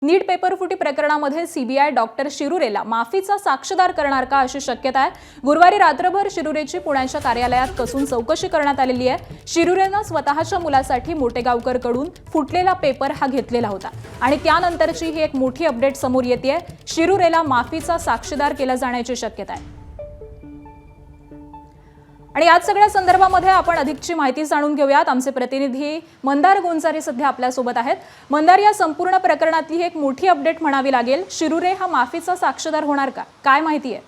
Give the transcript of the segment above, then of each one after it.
नीट paper फुटी प्रकरणामध्ये CBI doctor शिरुरेला माफीचा साक्षीदार करणार का अशी शक्यता आहे। गुरुवारी रात्रभर शिरुरेची पुण्याच्या कार्यालयात कसून चौकशी करण्यात आलेली आहे। शिरुरेनं स्वतःच्या मुलासाठी मोटेगावकर कडून फुटलेला पेपर हा घेतलेला होता आणि त्यानंतरची ही एक मोठी अपडेट समोर येतेय। शिरुरेला माफीचा साक्षीदार केला जाण्याची शक्यता आहे आणि याच सगळ्या संदर्भामध्ये आपण अधिकची माहिती जाणून घेऊयात। आमचे प्रतिनिधी मंदार गोंजारे सध्या आपल्या सोबत आहेत। मंदार, या संपूर्ण प्रकरणातली एक मोठी अपडेट म्हणावी लागेल, शिरुरे हा माफीचा साक्षीदार होणार का, काय माहिती आहे?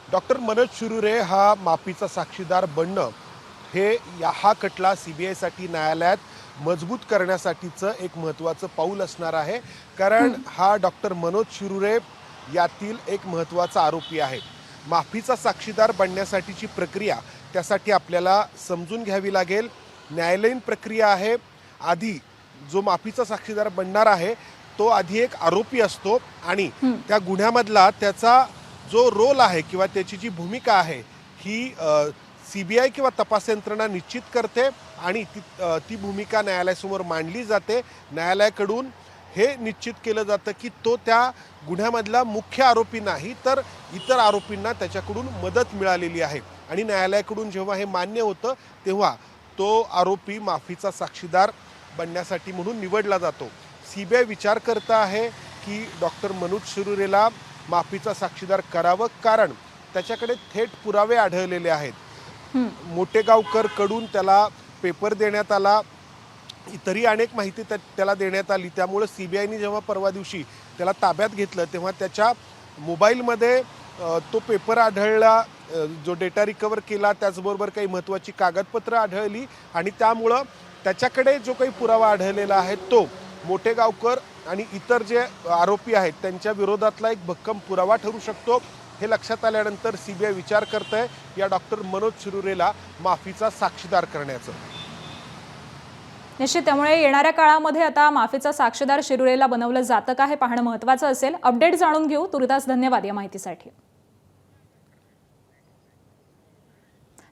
डॉक्टर मनोज शिरुरे हा माफीचा साक्षीदार बनणं हे हा खटला सीबीआयसाठी न्यायालयात मजबूत करण्यासाठीचं एक महत्त्वाचं पाऊल असणार आहे। कारण हा डॉक्टर मनोज शिरुरे यातील एक महत्त्वाचा आरोपी आहे। माफीचा साक्षीदार बनण्यासाठीची प्रक्रिया त्यासाठी आपल्याला समजून घ्यावी लागेल। न्यायालयीन प्रक्रिया आहे। आधी जो माफीचा साक्षीदार बनणार आहे तो आधी एक आरोपी असतो आणि त्या गुन्ह्यामधला त्याचा जो रोल आहे किंवा त्याची जी भूमिका आहे ही सीबीआय किंवा तपास यंत्रणा निश्चित करते आणि ती भूमिका न्यायालयासमोर मांडली जाते। न्यायालयाकडून हे निश्चित केलं जातं की तो त्या गुन्ह्यामधला मुख्य आरोपी नाही तर इतर आरोपींना त्याच्याकडून मदत मिळालेली आहे आणि न्यायालयाकडून जेव्हा हे मान्य होतं तेव्हा तो आरोपी माफीचा साक्षीदार बनण्यासाठी म्हणून निवडला जातो। सीबीआय विचार करत आहे की डॉक्टर मनोज शिरुरेला माफीचा साक्षीदार करावं, कारण त्याच्याकडे थेट पुरावे आढळलेले आहेत। मोटेगावकर कडून त्याला पेपर देण्यात आला, इतरही अनेक माहिती त्याला देण्यात आली। त्यामुळे सीबीआयने जेव्हा परवा दिवशी त्याला ताब्यात घेतलं तेव्हा त्याच्या मोबाईलमध्ये तो पेपर आढळला, जो डेटा रिकवर केला, त्याचबरोबर काही महत्त्वाची कागदपत्रं आढळली आणि त्यामुळं त्याच्याकडे जो काही पुरावा आढळलेला आहे तो मोटेगावकर आणि इतर जे आरोपी आहेत त्यांच्या विरोधातला एक भक्कम पुरावा ठरू शकतो। हे लक्षात आल्यानंतर सीबीआय विचार करत आहे या डॉक्टर मनोज शिरुरेला माफीचा साक्षीदार करण्याचं। निश्चित, त्यामुळे येणाऱ्या काळामध्ये आता माफीचा साक्षीदार शिरुरेला बनवलं जातं का हे पाहणं महत्त्वाचं असेल। अपडेट जाणून घेऊ। तुर्तास धन्यवाद या माहितीसाठी।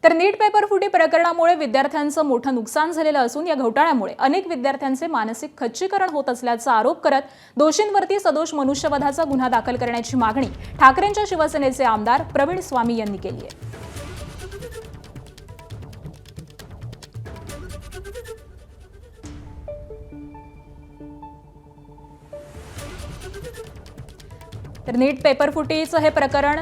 तर नीट पेपर फुटी प्रकरणामुळे विद्यार्थ्यांचं मोठं नुकसान झालेलं असून या घोटाळ्यामुळे अनेक विद्यार्थ्यांचे मानसिक खच्चीकरण होत असल्याचा आरोप करत दोषींवरती सदोष मनुष्यवधाचा गुन्हा दाखल करण्याची मागणी ठाकरेंच्या शिवसेनेचे आमदार प्रवीण स्वामी यांनी केली आहे। तर नीट पेपर फुटीचं हे प्रकरण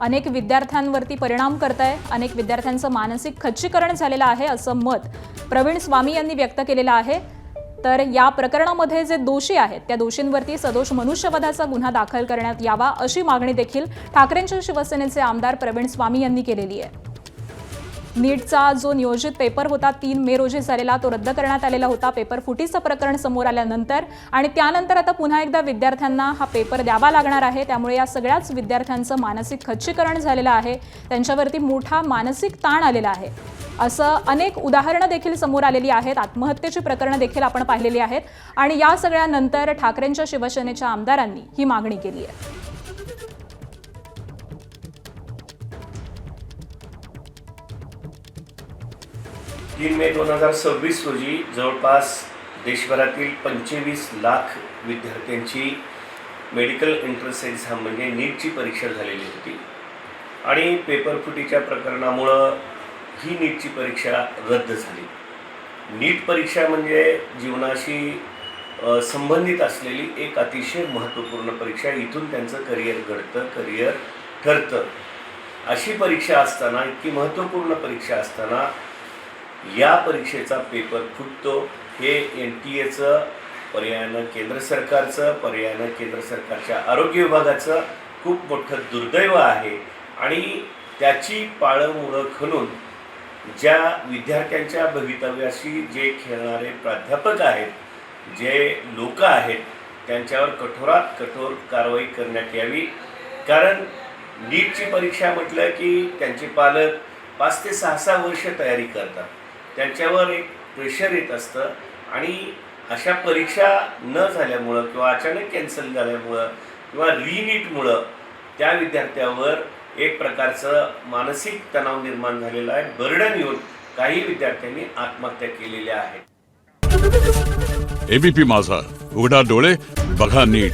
अनेक विद्यार्थ्यांवरती परिणाम करत आहे, अनेक विद्यार्थ्यांचं मानसिक खच्चीकरण झालेलं आहे असं मत प्रवीण स्वामी यांनी व्यक्त केलेलं आहे। तर या प्रकरणामध्ये जे दोषी आहेत त्या दोषींवरती सदोष मनुष्यवधाचा गुन्हा दाखल करण्यात यावा अशी मागणी देखील ठाकरेंच्या शिवसेनेचे आमदार प्रवीण स्वामी यांनी केलेली आहे। नीटचा जो नियोजित पेपर होता 3 मे रोजी झालेला तो रद्द करण्यात आलेला होता पेपर फुटीचं प्रकरण समोर आल्यानंतर आणि त्यानंतर आता पुन्हा एकदा विद्यार्थ्यांना हा पेपर द्यावा लागणार आहे। त्यामुळे या सगळ्याच विद्यार्थ्यांचं मानसिक खच्चीकरण झालेलं आहे, त्यांच्यावरती मोठा मानसिक ताण आलेला आहे असं अनेक उदाहरणं देखील समोर आलेली आहेत। आत्महत्येची प्रकरणं देखील आपण पाहिलेली आहेत आणि या सगळ्यानंतर ठाकरेंच्या शिवसेनेच्या आमदारांनी ही मागणी केली आहे। 3 मे 2026 रोजी जवळपास देशभरातील 25 लाख विद्यार्थ्यांची मेडिकल एंट्रन्स एक्झाम म्हणजे नीटची परीक्षा झालेली होती आणि पेपर फुटीच्या प्रकरणामुळं ही नीटची परीक्षा रद्द झाली। नीट परीक्षा म्हणजे जीवनाशी संबंधित असलेली एक अतिशय महत्त्वपूर्ण परीक्षा। इथून त्यांचं करिअर घडतं, करिअर ठरतं। अशी परीक्षा असताना, इतकी महत्त्वपूर्ण परीक्षा असताना या परीक्षेचा पेपर फुटतो हे NTAचं, पर्यायानं केंद्र सरकारचं, पर्यायानं केंद्र सरकारच्या आरोग्य विभागाचं खूप मोठं दुर्दैव आहे आणि त्याची पाळंमुळं खणून ज्या विद्यार्थ्यांच्या भवितव्याशी जे खेळणारे प्राध्यापक आहेत, जे लोक आहेत, त्यांच्यावर कठोरात कठोर कारवाई करण्यात यावी। कारण नीटची परीक्षा म्हटलं की त्यांचे पालक 5 ते 6 वर्ष तयारी करतात, त्यांच्यावर एक प्रेशर येत असतं आणि अशा परीक्षा न झाल्यामुळं किंवा अचानक कॅन्सल झाल्यामुळं किंवा रीनीटमुळं त्या विद्यार्थ्यावर एक प्रकारचं मानसिक तणाव निर्माण झालेला आहे, बर्डन येऊन काही विद्यार्थ्यांनी आत्महत्या केलेल्या आहेत. एबीपी माझा, उघडा डोळे बघा नीट.